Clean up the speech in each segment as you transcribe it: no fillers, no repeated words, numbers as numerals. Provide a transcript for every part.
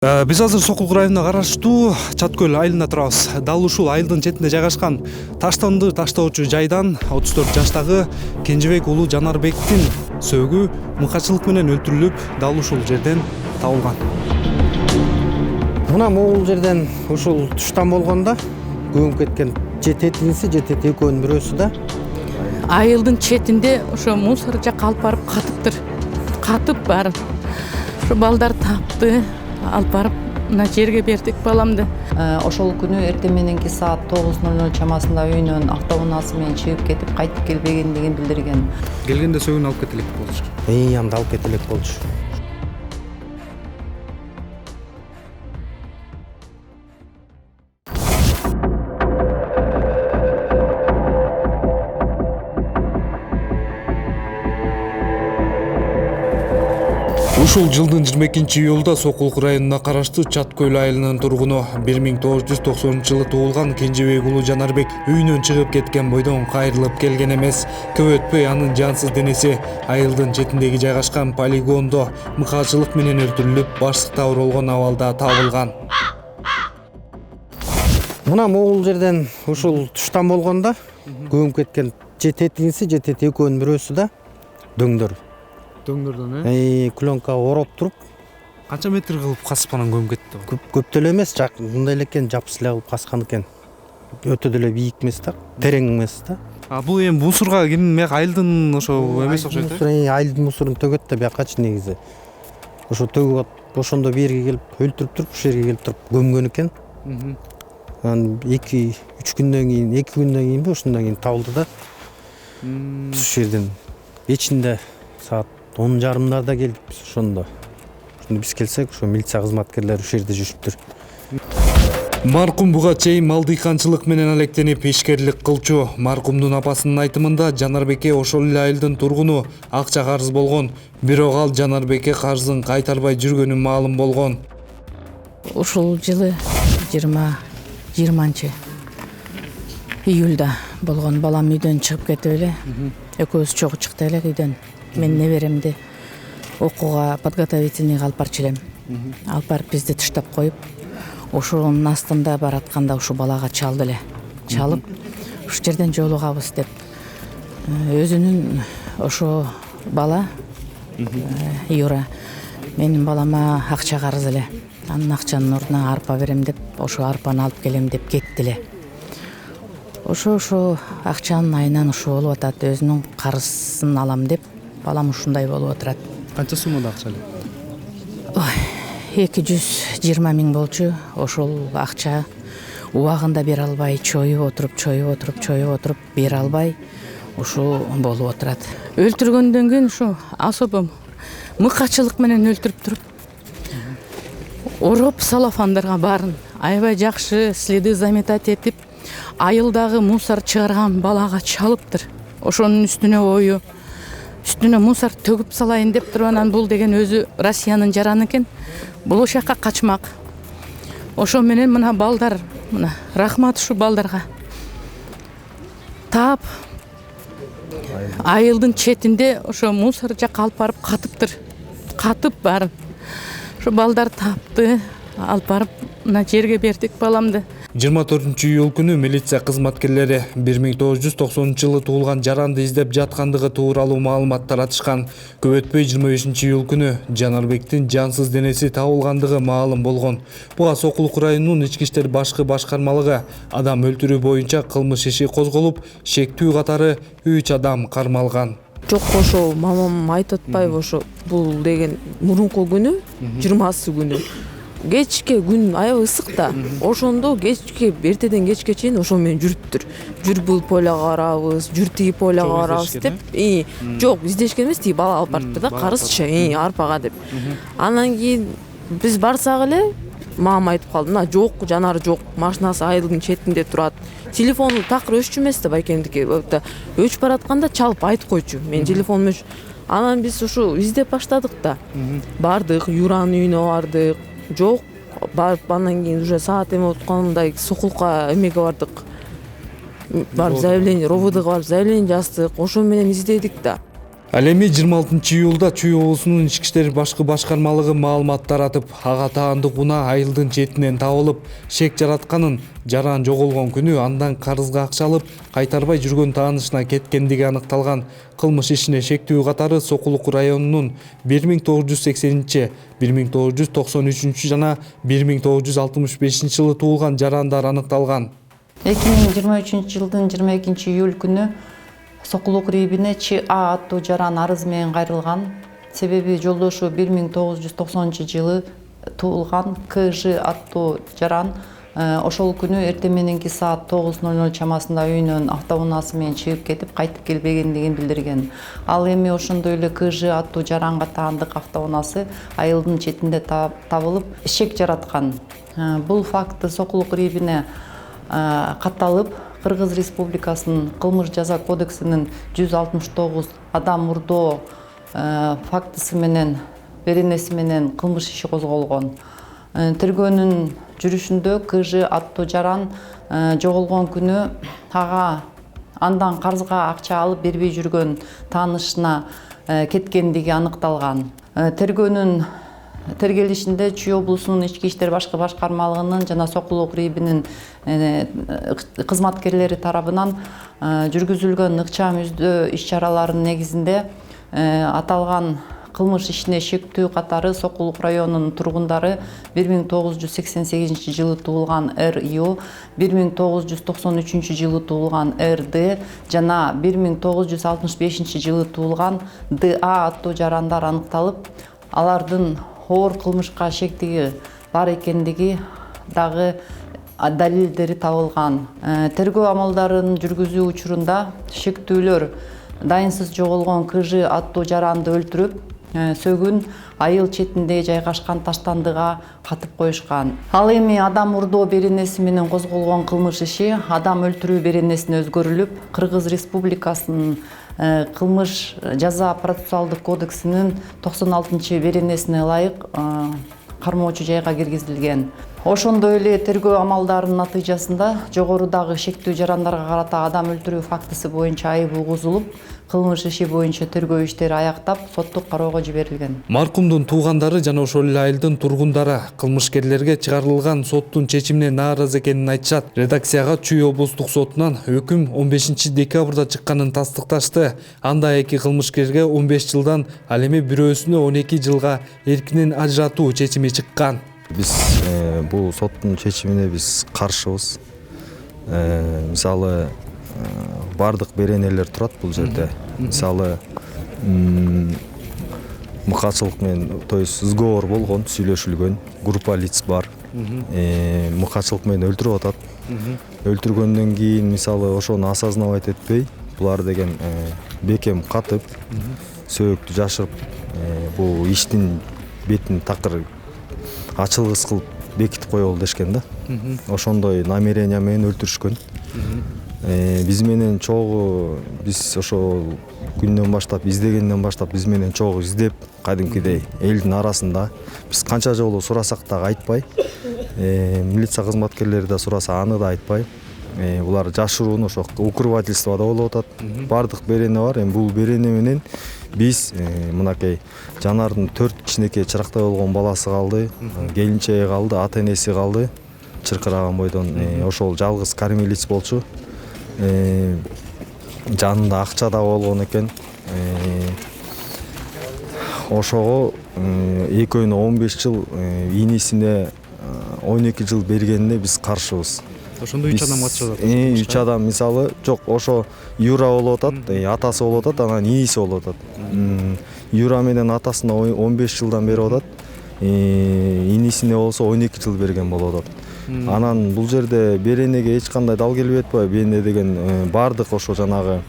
Биз азыр Сокулук районуна караштуу Чат көл айылында турабыз. Дал ушул айылдын четинде жайгашкан таштанды таштоочу жайдан 34 жаштагы Кенжебек уулу Жанарбектин сөөгү мыкачылык менен өлтүрүлүп, дал ушул жерден табылган. Мына могул жерден ушул туштан болгондо көмүп кеткен жететиниси, жетети экөөнүн бирөөсү да. Айылдын четинде ошо мусор жакка алып барып катыптыр. Катып барып. Ошо балдар тапты. Алып барып мына жерге бердик баламды. Ошол күнү эртең мененки саат 9:00 чамасында үйүнөн автоунаасы менен чыгып кетип кайтып келбегендигин билдирген. Келгенде сөөгүн алып кетелек болчу. Анда алып кетелек болчу. Ушул жылдын 22-июлда Сокулук районуна караштуу Чат көл айылынын тургуну 1990-жылы туулган Кенжебек уулу Жанарбек үйүнөн чыгып кеткен бойдон кайрылып келген эмес. Көп өтпөй анын жансыз денеси айылдын четиндеги жайгашкан полигондо мыкаачылык менен өлтүрүлүп, баштыкта оролгон абалда табылган. Мына могул жерден ушул туштан болгондо көмүп кеткен жететиниси, жетети экөөнүн бирөөсү да дөңдөр. Дөңдөрдөн Клёнка ороп туруп, канча метр кылып касып анан көмүп кетти? көп деле эмес, мындай эле экен, жапсыз эле кылып каскан экен. Өтө деле бийик эмес да, терең эмес да. Бул эми мусорго ким айылдын ошо эмес окшойт да? Айылдын мусорун төгөт да биякачы негизи. Ошо төгүп ошондо бу жерге келип өлтүрүп туруп, ушул жерге келип туруп көмгөн экен. Анан 2-3 күндөн кийин, 2 күндөн кийинби ошондон кийин табылды да. Биз ушул жерден ичинде саат 10:30 келдик биз ошондо. Биз келсек, ошо милиция кызматкерлери ушул жерде жүрүптүр. Маркум буга чейин мал дыйканчылык менен алектенип ишкерлик кылчу. Маркумдун апасынын айтымында Жанарбекке ошол эле айылдын тургуну акча карыз болгон. Бирок ал Жанарбекке карызын кайтарбай жүргөнү маалым болгон. Ушул жылы 20-июлда болгон, балам үйдөн чыгып кетип эле. Экөөбүз чогуу чыкты элек үйдөн. Мен неберемди окууга подготовительныйга алып барчу элем. Алып барып бизди тыштап коюп, ошонун астында баратканда ушу балага чалды эле. Чалып, ушул жерден жолугабыз деп. Өзүнүн ошо бала Юра менин балама акча карыз эле. Анын акчанын ордуна арпа берем деп, ошо арпаны алып келем деп кетти эле. Ошо акчанын айынан ушул болуп атат, өзүнүн карызын алам деп, балам ушундай болуп отурат. Канча суммада акча эле? 220 000 болчу. Ошол акча убагында бере албай, чоюп отуруп бере албай, ушу болуп отурат. Өлтүргөндөн кийин ушу особо мыкачылык менен өлтүрүп туруп, ороп салафандарга баарын аябай жакшы следы заметать этип, айылдагы мусор чыгарган балага чалыптыр. Ошонун үстүнө мусор төгүп салайын деп туруп, анан бул деген өзү Россиянын жараны экен. Бул ошакка качмак. Ошо менен мына балдар, мына рахмат ушу балдарга. Таап айылдын четинде ошо мусор жакка алып барып катыптыр. Катып барып. Ошо балдар тапты, алып барып мына жерге бердик баламды. 24-июл күнү милиция кызматкерлери 1990-жылы туулган жаранды издеп жаткандыгы тууралуу маалымат таратышкан. Көп өтпөй 25-июл күнү Жанарбектин жансыз денеси табылгандыгы маалым болгон. Буга Сокулук районунун ички иштер башкы башкармалыгы адам өлтүрүү боюнча кылмыш иши козголуп, шектүү катары 3 адам кармалган. Жок, ошо мамам айтып атпайбы, ошо бул деген мурунку күнү, 20-сы күнү. Кечке күн аябай ысык да. Ошондо кечке, эртеден кечке чейин ошо менен жүрүптүр. Жүр бул поляга барабыз, жүр тиги поляга барабыз деп. Жок, издешкен эмес, тиги бала алып барыптыр да, карызчы, арпага деп. Анан кийин биз барсак эле, мамам айтып калды, мына жок, Жанар жок, машинасы айылдын четинде турат. Телефону такыр өччү эмес да, байкемдики. Өчүп баратканда чалып айтып койчу. Мен телефонум өч. Анан биз ушу издеп баштадык да. Бардык, Юранын үйүнө бардык. Жок, барып андан кийин уже саат эме откондой Сокулукка эмеге бардык. Барып заявление, РОВДга барып заявление жаздык. Ошо менен издедик да. Ал эми 26 июлда Чүй облусунун ички иштер башкы башкармалыгы маалымат таратып, ага таандык унаа айылдын четинен табылып, шек жаратканын, жаран жоголгон күнү андан карызга акча алып, кайтарбай жүргөн таанышына кеткендиги аныкталган. Кылмыш ишине шектүү катары Сокулук районунун 1980, 1993 жана 1965 жылы туулган жарандар аныкталган. 2023 жылдын 22 июль күнү Сокулук районуна ЧА аттуу жаран арыз менен кайрылган. Себеби жолдошу 1990 жылы туулган КЖ аттуу жаран ошол күнү эртең мененки саат 9:00 чамасында үйүнөн автоунаасы менен чыгып кетип, кайтып келбегендигин билдирген. Ал эми ошондой эле КЖ аттуу жаранга таандык автоунаасы айылдын четинде табылып, шек жараткан. Бул факты Сокулук районуна катталып, Кыргыз Республикасынын Кылмыш жаза кодексинин 169 адам мурдоо фактысы менен беренеси менен кылмыш иши козголгон. Тергөөнүн жүрүшүндө КЖ аттуу жаран жоголгон күнү ага андан карызга акча алып бербей жүргөн таанышына кеткендиги аныкталган. Тергөөнүн тергелишинде Чүй облусунун ички иштер башкы башкармалыгынын жана Сокулук районунун кызматкерлери тарабынан жүргүзүлгөн ыкчам издөө иш-чараларынын негизинде аталган кылмыш ишине шектүү катары Сокулук районунун тургундары 1988 жылы туулган РИО, 1993 жылы туулган РД жана 1965 жылы туулган ДА аттуу жарандар аныкталып, алардын оор кылмышка шектиги бар экендиги дагы далилдери табылган. Тергөө амалдарын жүргүзүү учурунда шектүүлөр дайынсыз жоголгон КЖ аттуу жаранды өлтүрүп, сөгүн айыл четинде жайгашкан таштандыга катып коюшкан. Ал эми адам мурдоо беренеси менен козголгон кылмыш иши адам өлтүрүү беренесине өзгөрүлүп, Кыргыз Республикасынын Кылмыш жаза процессуалдык кодексинин 96 беренесине ылайык кармоочу жайга киргизилген. Ошондой эле тергөө амалдарынын натыйжасында жогорудагы шектүү жарандарга карата адам өлтүрүү фактысы боюнча айып угузулуп, кылмыш иши боюнча тергөө иштери аяктап, соттук кароого жиберилген. Маркумдун туугандары жана ошол эле айылдын тургундары кылмышкерлерге чыгарылган соттун чечимине нааразы экенин айтышат. Редакцияга Чүй облустук сотунан өкүм 15 декабрда чыкканын тастыкташты. Анда эки кылмышкерге 15 жылдан, ал эми бирөөсүнө 12 жылга эркинен ажыратуу чечими чыккан. Биз бул соттун чечимине биз каршыбыз. Мисалы бардык беренелер турат бул жерде. Мисалы мыкачылык менен, то есть сговор болгон, сүйлөшүлгөн, группа лиц бар. Мыкачылык менен өлтүрүп атат. Өлтүргөндөн кийин мисалы ошону осознавать этпей, булар деген бекем катып, сөөктү жашырып, бул иштин бетин такыр ачылгыс кылып бекитип коелу дешкен да. Ошондой намерение менен өлтүрүшкөн. Биз менен чогуу, биз ошол күндөн баштап, издегенден баштап биз менен чогуу издеп, кадимкидей элдин арасында биз канча жолу сурасак дагы айтпай, милиция кызматкерлери да сураса аны да айтпай, булар жашыруун ошо укрывательствода болуп атат. Бардык берене бар. Эми бул берене менен биз мынакей жанардын 4 кичинекей чырактай болгон баласы калды, келинчеги калды, ата энеси калды. Чыркыраган бойдон ошол жалгыз кормилиц болчу. Жанында акча да болгон экен. Ошого экөөнө 15 жыл, инисине 12 жыл бергенине биз каршыбыз. Ошондо 3 адам катышат. 3 адам мисалы жок, ошо Юра болуп атат, атасы болуп атат, анан иниси болуп атат. Юра менен атасына 15 жылдан берип атат. Инисине болсо 12 жыл берген болуп атат. Анан бул жерде беренеге эч кандай дал келбей атпайбы? Берене деген бардык ошо жанагы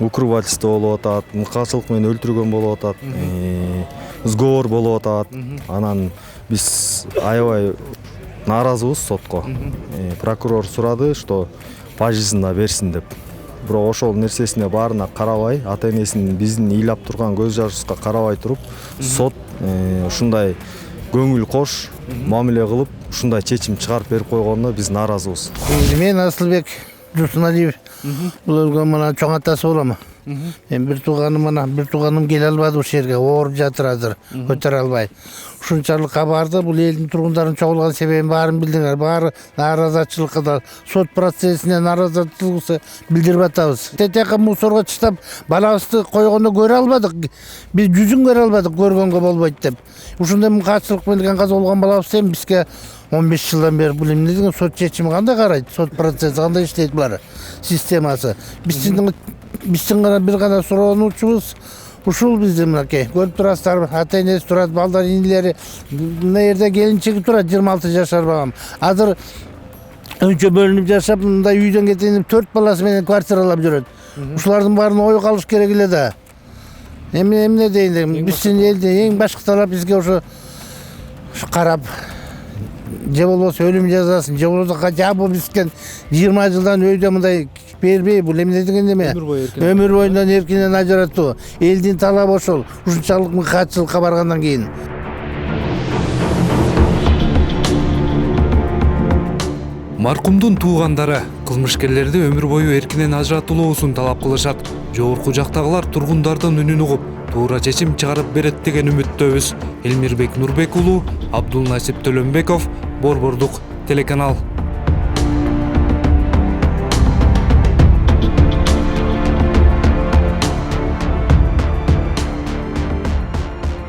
укрывательство болуп атат, мыкачылык менен өлтүргөн болуп атат, сговор болуп атат. Анан биз аябай нааразыбыз сотко. Прокурор сурады, что пожизненно берсин деп. Бирок ошол нерсесине баарына карабай, ата энесинин биздин ыйлап турган көз жашыбызга карабай туруп, сот ушундай көңүл кош мамиле кылып, ушундай чечим чыгарып берип койгонуна биз нааразыбыз. Мен Асылбек Жусуналиев. Бул өлгөн мына чоң атасы болом. Мен бир тууганым келе албады ушул жерге, ооруп жатыр азыр, көтөрө албай. Ушунчалык кабарды бул элдин тургундарынын чогулган себебин баарын билдиңер. Баары нааразычылыкта, сот процессине нааразычылыгыбызды билдирип атабыз. Тетека мусорго чыштап балабызды койгондо көрө албадык. Биз жүзүн көрө албадык, көргөнгө болбойт деп. Ушундай мукаатчылык менен каза болгон балабыз эми бизге 15 жылдан бери бул эмне деген сот чечими кандай карайт, сот процесси кандай иштейт булар системасы. Биздин бир гана суроонучубуз ушул биздин мынакей. Көрүп турасыздар, ата энеси турат, балдар инилери, мына жерде келинчеги турат 26 жашар багам. Азыр өнчө бөлүнүп жашап, мындай үйдөн кетенип 4 баласы менен квартиралап жүрөт. Ушулардын баарын ой калыш керек эле да. Эмне дейин, биздин элде эң башкы талап бизге ошо карап же болбосо өлүм жазасын, же болбосо жабы бизген 20 жылдан өйдө мындай бербей, бул эмне деген эме? Өмүр боюнан эркинен ажыратуу. Элдин талабы ошол. Ушунчалык мыкаатчылыкка баргандан кийин. Маркумдун туугандары кылмышкерлерди өмүр бою эркинен ажыратуулоосун талап кылышат. Жогорку жактагылар тургундардын үнүн угуп, туура чечим чыгарып берет деген үмүттөбүз. Элмирбек Нурбек уулу, Абдулнасип Төлөнбеков, Борбордук телеканал.